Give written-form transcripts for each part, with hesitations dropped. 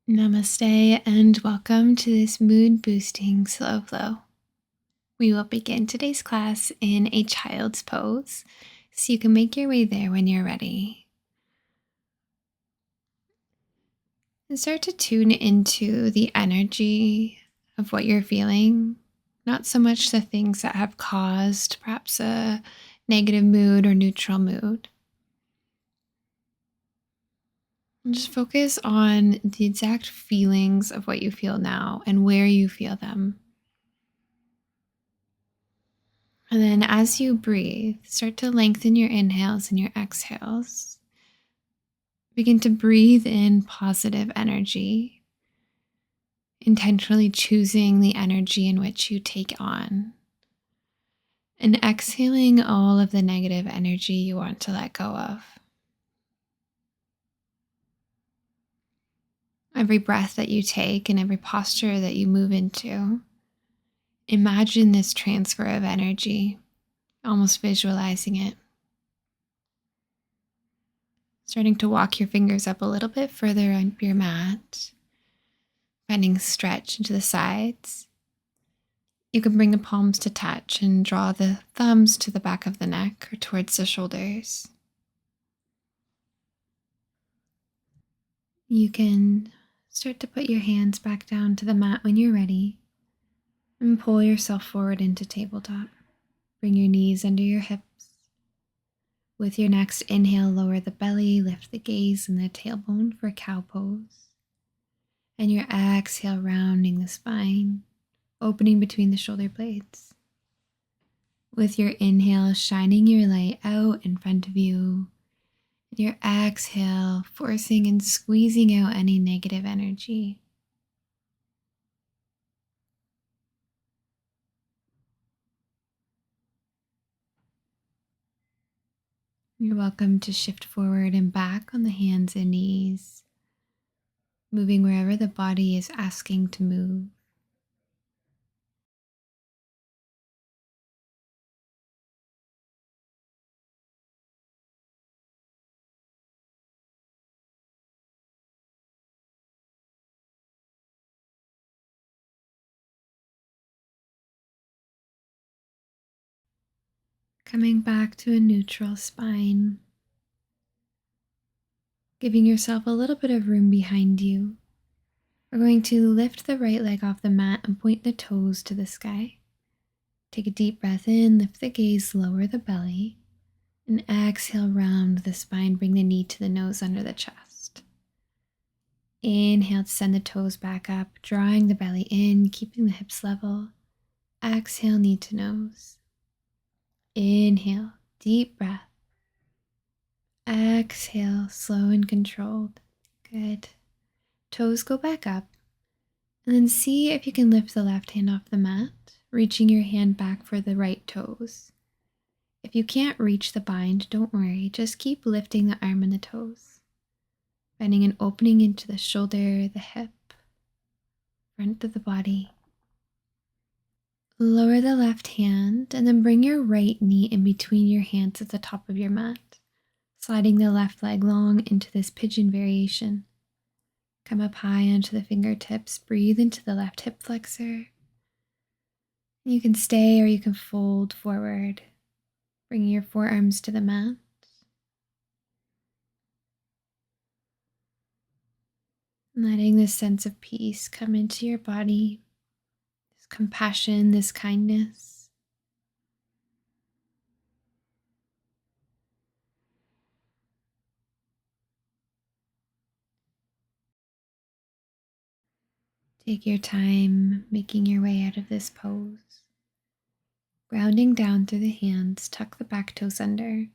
Namaste and welcome to this mood boosting slow flow. We will begin today's class in a child's pose, so you can make your way there when you're ready. And start to tune into the energy of what you're feeling, not so much the things that have caused perhaps a negative mood or neutral mood. And just focus on the exact feelings of what you feel now and where you feel them. And then as you breathe, start to lengthen your inhales and your exhales. Begin to breathe in positive energy, intentionally choosing the energy in which you take on. And exhaling all of the negative energy you want to let go of. Every breath that you take and every posture that you move into, imagine this transfer of energy, almost visualizing it. Starting to walk your fingers up a little bit further on your mat, finding stretch into the sides. You can bring the palms to touch and draw the thumbs to the back of the neck or towards the shoulders. You can start to put your hands back down to the mat when you're ready and pull yourself forward into tabletop. Bring your knees under your hips. With your next inhale, lower the belly, lift the gaze and the tailbone for cow pose. And your exhale, rounding the spine, opening between the shoulder blades. With your inhale, shining your light out in front of you. And your exhale, forcing and squeezing out any negative energy. You're welcome to shift forward and back on the hands and knees, moving wherever the body is asking to move. Coming back to a neutral spine, giving yourself a little bit of room behind you. We're going to lift the right leg off the mat and point the toes to the sky. Take a deep breath in, lift the gaze, lower the belly, and exhale, round the spine, bring the knee to the nose under the chest. Inhale to send the toes back up, drawing the belly in, keeping the hips level. Exhale, knee to nose. Inhale, deep breath. Exhale, slow and controlled. Good. Toes go back up. And then see if you can lift the left hand off the mat, reaching your hand back for the right toes. If you can't reach the bind, don't worry. Just keep lifting the arm and the toes. Finding an opening into the shoulder, the hip, front of the body. Lower the left hand and then bring your right knee in between your hands at the top of your mat, sliding the left leg long into this pigeon variation. Come up high onto the fingertips, breathe into the left hip flexor. You can stay or you can fold forward, bringing your forearms to the mat. Letting this sense of peace come into your body, this compassion, this kindness. Take your time making your way out of this pose. Grounding down through the hands, tuck the back toes under.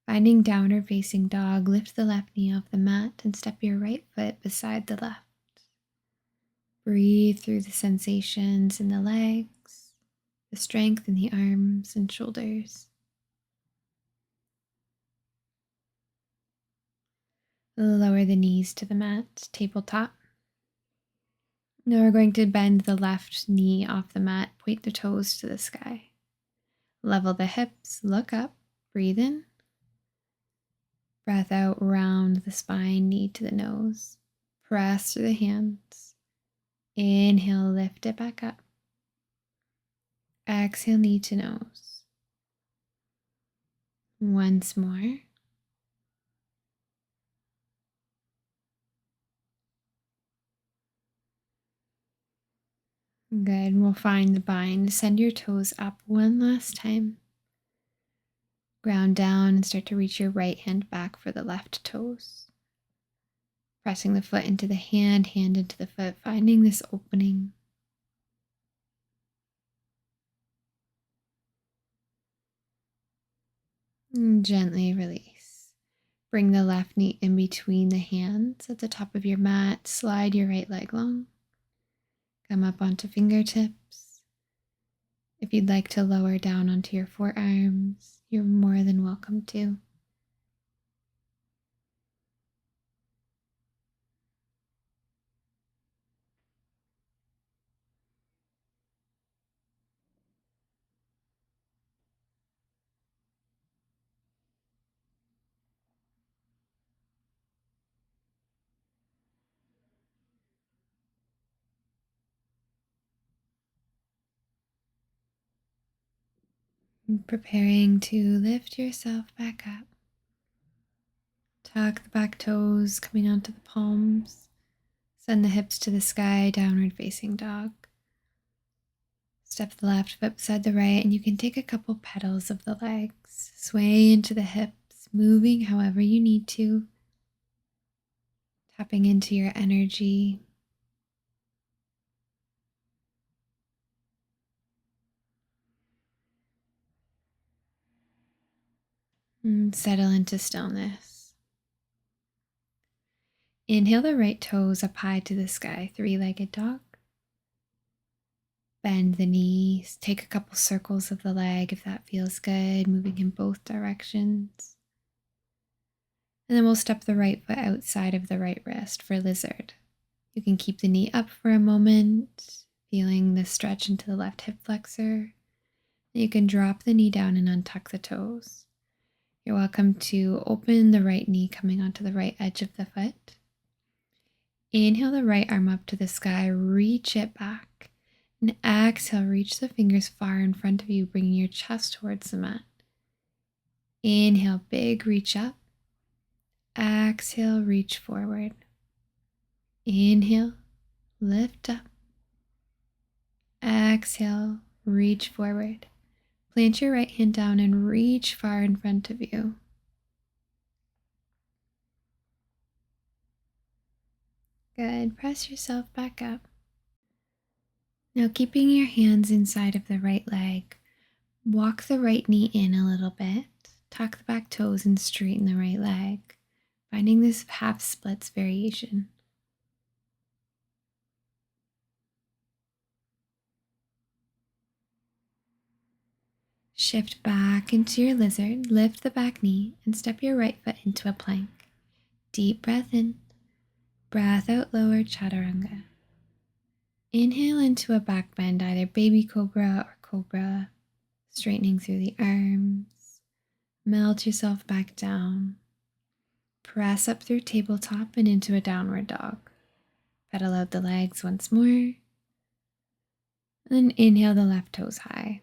Finding downward facing dog, lift the left knee off the mat and step your right foot beside the left. Breathe through the sensations in the legs, the strength in the arms and shoulders. Lower the knees to the mat, tabletop. Now we're going to bend the left knee off the mat, point the toes to the sky. Level the hips, look up, breathe in. Breath out, round the spine, knee to the nose. Press through the hands. Inhale, lift it back up. Exhale, knee to nose. Once more. Good. We'll find the bind. Send your toes up one last time. Ground down and start to reach your right hand back for the left toes. Pressing the foot into the hand, hand into the foot, finding this opening. And gently release. Bring the left knee in between the hands at the top of your mat. Slide your right leg long. Come up onto fingertips. If you'd like to lower down onto your forearms, you're more than welcome to. Preparing to lift yourself back up. Tuck the back toes coming onto the palms. Send the hips to the sky, downward facing dog. Step the left foot beside the right, and you can take a couple petals of the legs. Sway into the hips, moving however you need to. Tapping into your energy. And settle into stillness. Inhale the right toes up high to the sky, three-legged dog. Bend the knees, take a couple circles of the leg if that feels good, moving in both directions. And then we'll step the right foot outside of the right wrist for lizard. You can keep the knee up for a moment, feeling the stretch into the left hip flexor. You can drop the knee down and untuck the toes. You're welcome to open the right knee coming onto the right edge of the foot. Inhale the right arm up to the sky, reach it back. And exhale, reach the fingers far in front of you, bringing your chest towards the mat. Inhale, big reach up. Exhale, reach forward. Inhale, lift up. Exhale, reach forward. Plant your right hand down and reach far in front of you. Good. Press yourself back up. Now, keeping your hands inside of the right leg, walk the right knee in a little bit. Tuck the back toes and straighten the right leg, finding this half splits variation. Shift back into your lizard, lift the back knee, and step your right foot into a plank. Deep breath in, breath out, lower chaturanga. Inhale into a back bend, either baby cobra or cobra, straightening through the arms. Melt yourself back down. Press up through tabletop and into a downward dog. Pedal out the legs once more. And then inhale the left toes high.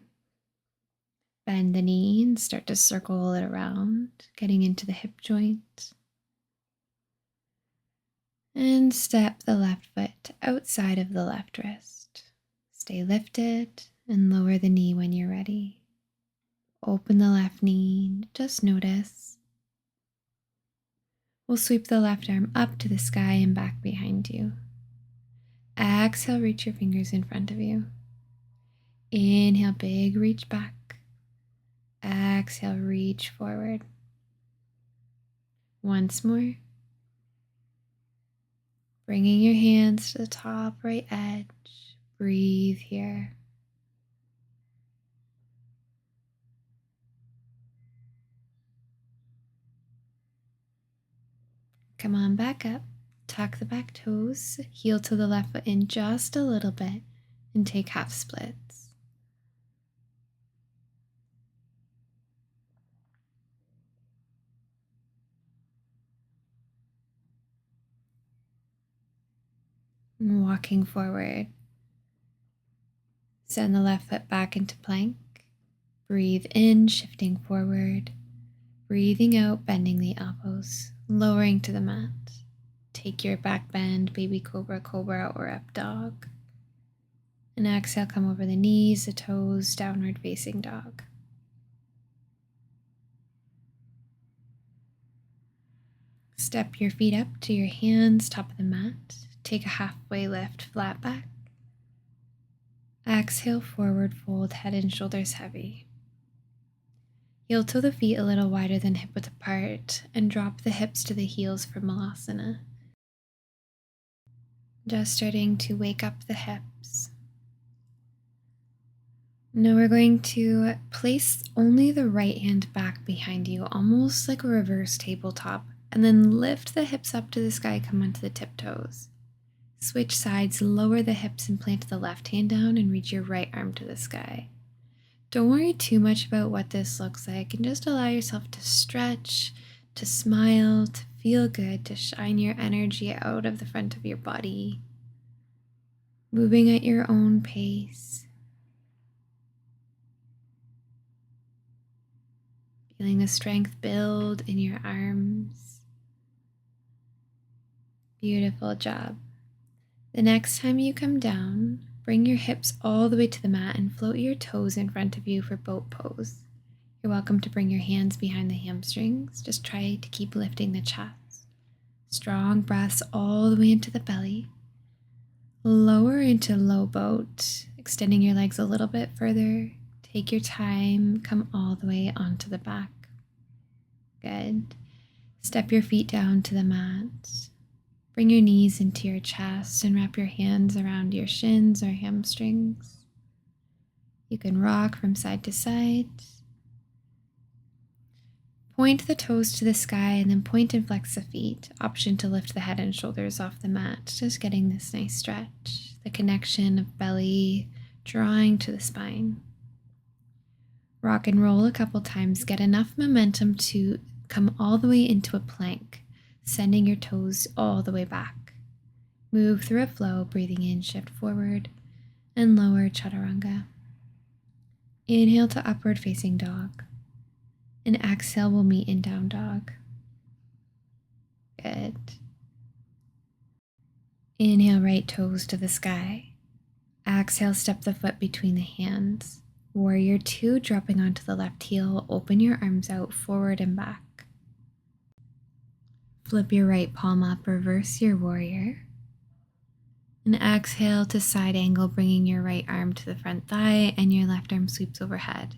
Bend the knee and start to circle it around, getting into the hip joint. And step the left foot outside of the left wrist. Stay lifted and lower the knee when you're ready. Open the left knee, just notice. We'll sweep the left arm up to the sky and back behind you. Exhale, reach your fingers in front of you. Inhale, big reach back. Exhale, reach forward. Once more. Bringing your hands to the top right edge. Breathe here. Come on back up. Tuck the back toes. Heel to the left foot in just a little bit and take half splits. Walking forward. Send the left foot back into plank. Breathe in, shifting forward. Breathing out, bending the elbows, lowering to the mat. Take your back bend, baby cobra, cobra, or up dog. And exhale, come over the knees, the toes, downward facing dog. Step your feet up to your hands, top of the mat. Take a halfway lift, flat back. Exhale, forward fold, head and shoulders heavy. Heel toe the feet a little wider than hip width apart and drop the hips to the heels for Malasana. Just starting to wake up the hips. Now we're going to place only the right hand back behind you, almost like a reverse tabletop, and then lift the hips up to the sky, come onto the tiptoes. Switch sides, lower the hips and plant the left hand down and reach your right arm to the sky. Don't worry too much about what this looks like and just allow yourself to stretch, to smile, to feel good, to shine your energy out of the front of your body. Moving at your own pace. Feeling the strength build in your arms. Beautiful job. The next time you come down, bring your hips all the way to the mat and float your toes in front of you for boat pose. You're welcome to bring your hands behind the hamstrings. Just try to keep lifting the chest. Strong breaths all the way into the belly. Lower into low boat, extending your legs a little bit further. Take your time, come all the way onto the back. Good. Step your feet down to the mat. Bring your knees into your chest and wrap your hands around your shins or hamstrings. You can rock from side to side. Point the toes to the sky and then point and flex the feet. Option to lift the head and shoulders off the mat. Just getting this nice stretch. The connection of belly drawing to the spine. Rock and roll a couple times. Get enough momentum to come all the way into a plank. Sending your toes all the way back. Move through a flow, breathing in, shift forward, and lower chaturanga. Inhale to upward facing dog. And exhale, we'll meet in down dog. Good. Inhale, right toes to the sky. Exhale, step the foot between the hands. Warrior 2, dropping onto the left heel. Open your arms out, forward and back. Flip your right palm up, reverse your warrior. And exhale to side angle, bringing your right arm to the front thigh and your left arm sweeps overhead.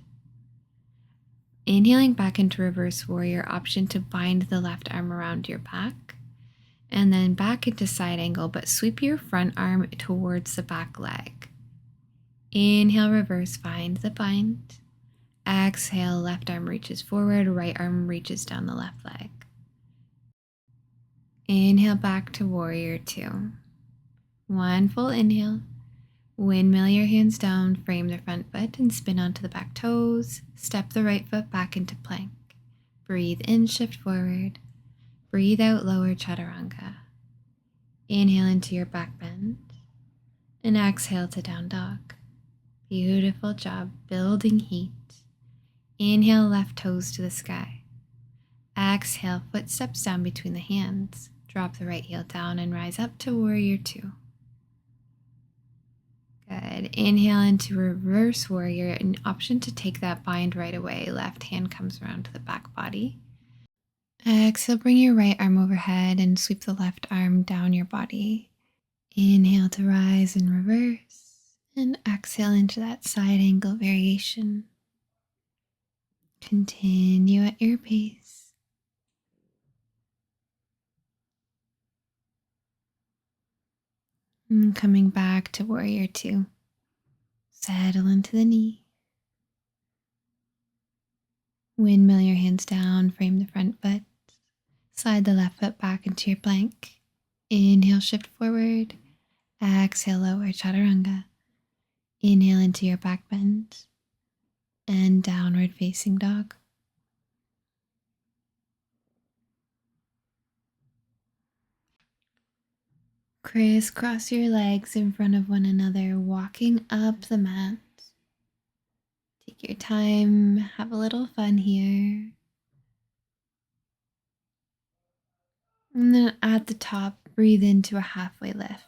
Inhaling back into reverse warrior, option to bind the left arm around your back. And then back into side angle, but sweep your front arm towards the back leg. Inhale, reverse, find the bind. Exhale, left arm reaches forward, right arm reaches down the left leg. Inhale back to warrior 2. One full inhale. Windmill your hands down, frame the front foot and spin onto the back toes. Step the right foot back into plank. Breathe in, shift forward. Breathe out, lower chaturanga. Inhale into your back bend. And exhale to down dog. Beautiful job, building heat. Inhale, left toes to the sky. Exhale, footsteps down between the hands. Drop the right heel down and rise up to warrior 2. Good. Inhale into reverse warrior, an option to take that bind right away. Left hand comes around to the back body. Exhale, bring your right arm overhead and sweep the left arm down your body. Inhale to rise and reverse. And exhale into that side angle variation. Continue at your pace. And coming back to warrior 2. Settle into the knee. Windmill your hands down, frame the front foot. Slide the left foot back into your plank. Inhale, shift forward. Exhale, lower chaturanga. Inhale into your back bend. And downward facing dog. Crisscross your legs in front of one another, walking up the mat. Take your time, have a little fun here. And then at the top, breathe into a halfway lift,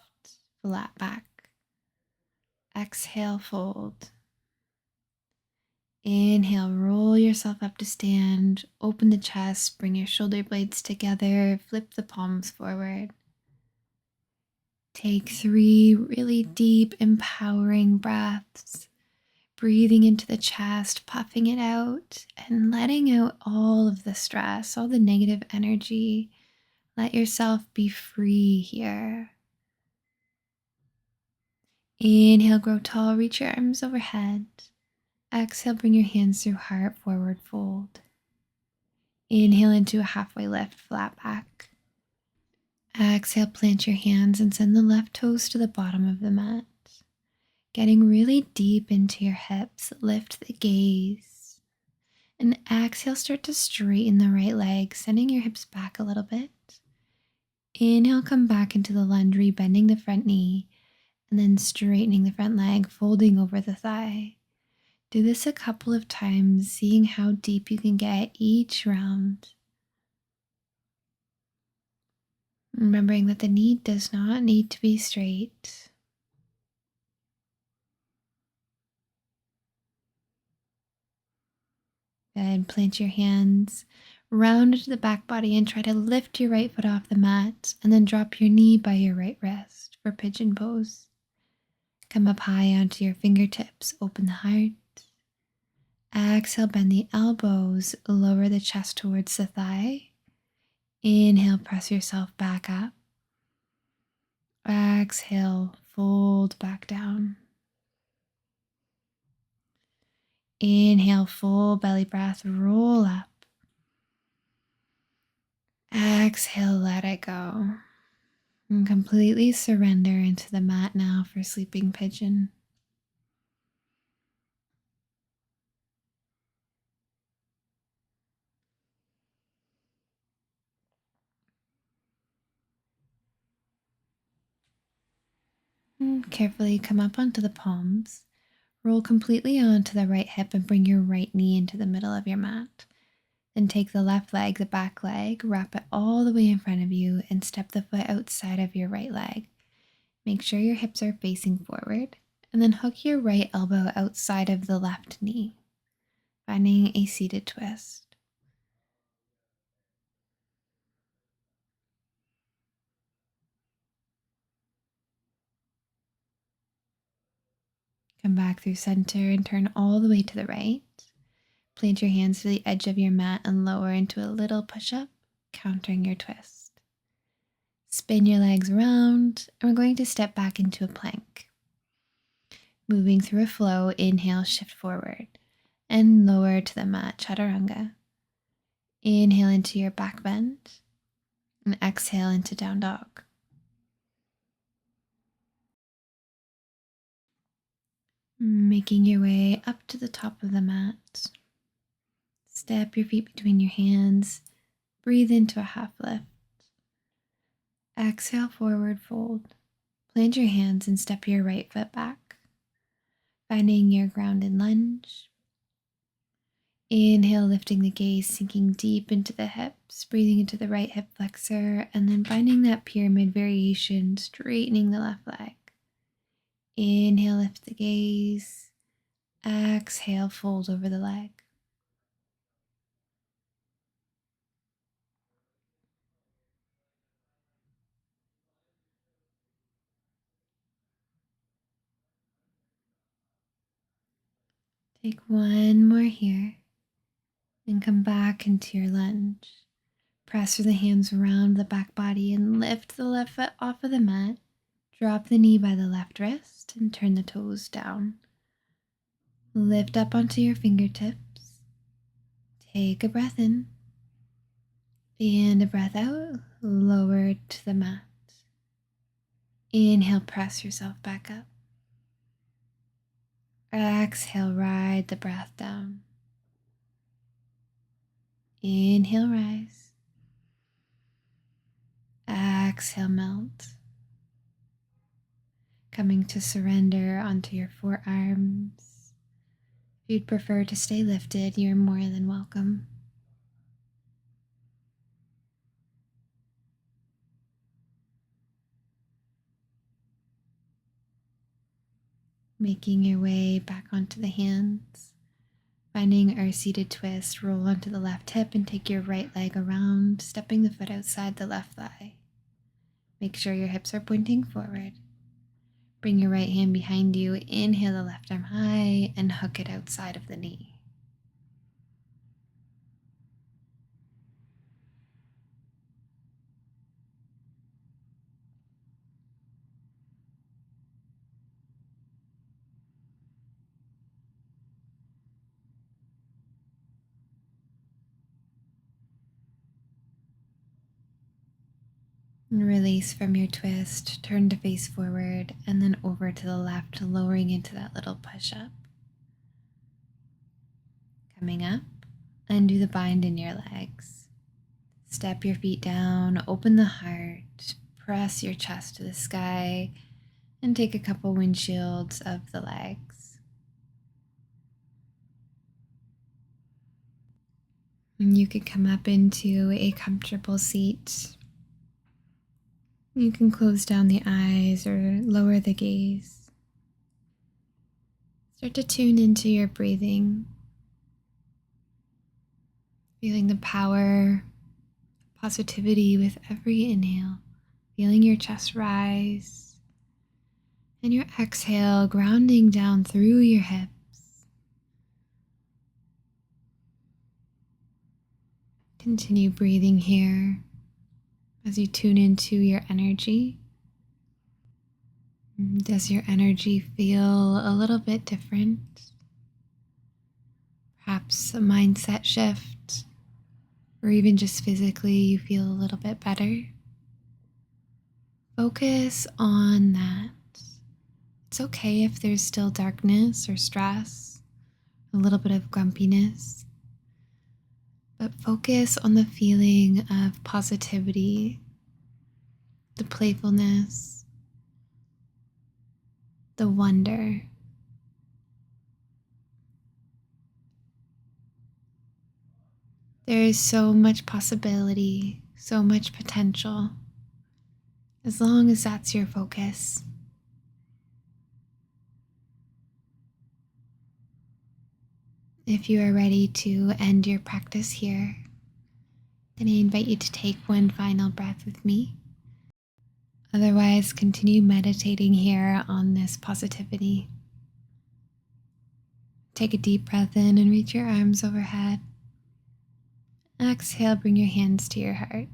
flat back. Exhale, fold. Inhale, roll yourself up to stand, open the chest, bring your shoulder blades together, flip the palms forward. Take 3 really deep, empowering breaths, breathing into the chest, puffing it out, and letting out all of the stress, all the negative energy. Let yourself be free here. Inhale, grow tall, reach your arms overhead. Exhale, bring your hands through heart, forward fold. Inhale into a halfway lift, flat back. Exhale, plant your hands and send the left toes to the bottom of the mat. Getting really deep into your hips, lift the gaze. And exhale, start to straighten the right leg, sending your hips back a little bit. Inhale, come back into the lunge, bending the front knee, and then straightening the front leg, folding over the thigh. Do this a couple of times, seeing how deep you can get each round. Remembering that the knee does not need to be straight. Good. Plant your hands round into the back body and try to lift your right foot off the mat and then drop your knee by your right wrist for pigeon pose. Come up high onto your fingertips, open the heart. Exhale, bend the elbows, lower the chest towards the thigh. Inhale, press yourself back up. Exhale, fold back down. Inhale, full belly breath, roll up. Exhale, let it go. And completely surrender into the mat now for sleeping pigeon. And carefully come up onto the palms. Roll completely onto the right hip and bring your right knee into the middle of your mat. Then take the left leg, the back leg, wrap it all the way in front of you and step the foot outside of your right leg. Make sure your hips are facing forward and then hook your right elbow outside of the left knee, finding a seated twist. Come back through center and turn all the way to the right. Plant your hands to the edge of your mat and lower into a little push-up, countering your twist. Spin your legs around, and we're going to step back into a plank. Moving through a flow, inhale, shift forward, and lower to the mat, chaturanga. Inhale into your back bend, and exhale into down dog. Making your way up to the top of the mat. Step your feet between your hands. Breathe into a half lift. Exhale, forward fold. Plant your hands and step your right foot back, finding your grounded lunge. Inhale, lifting the gaze, sinking deep into the hips, breathing into the right hip flexor, and then finding that pyramid variation, straightening the left leg. Inhale, lift the gaze. Exhale, fold over the leg. Take one more here and come back into your lunge. Press the hands around the back body and lift the left foot off of the mat. Drop the knee by the left wrist and turn the toes down. Lift up onto your fingertips. Take a breath in and a breath out. Lower to the mat. Inhale, press yourself back up. Exhale, ride the breath down. Inhale, rise. Exhale, melt. coming to surrender onto your forearms. If you'd prefer to stay lifted, you're more than welcome. Making your way back onto the hands. Finding our seated twist, roll onto the left hip and take your right leg around, stepping the foot outside the left thigh. Make sure your hips are pointing forward. Bring your right hand behind you, inhale the left arm high and hook it outside of the knee. And release from your twist, turn to face forward and then over to the left, lowering into that little push-up. Coming up, undo the bind in your legs. Step your feet down, open the heart, press your chest to the sky, and take a couple windshields of the legs. And you can come up into a comfortable seat. You can close down the eyes or lower the gaze. Start to tune into your breathing, feeling the power, positivity with every inhale, feeling your chest rise, and your exhale grounding down through your hips. Continue breathing here as you tune into your energy. Does your energy feel a little bit different? Perhaps a mindset shift, or even just physically you feel a little bit better? Focus on that. It's okay if there's still darkness or stress, a little bit of grumpiness, but focus on the feeling of positivity, the playfulness, the wonder. There is so much possibility, so much potential, as long as that's your focus. If you are ready to end your practice here, then I invite you to take one final breath with me. Otherwise, continue meditating here on this positivity. Take a deep breath in and reach your arms overhead. Exhale, bring your hands to your heart.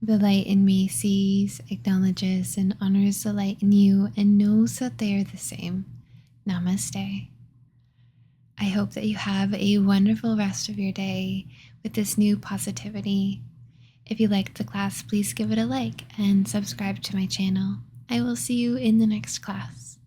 The light in me sees, acknowledges, and honors the light in you and knows that they are the same. Namaste. I hope that you have a wonderful rest of your day with this new positivity. If you liked the class, please give it a like and subscribe to my channel. I will see you in the next class.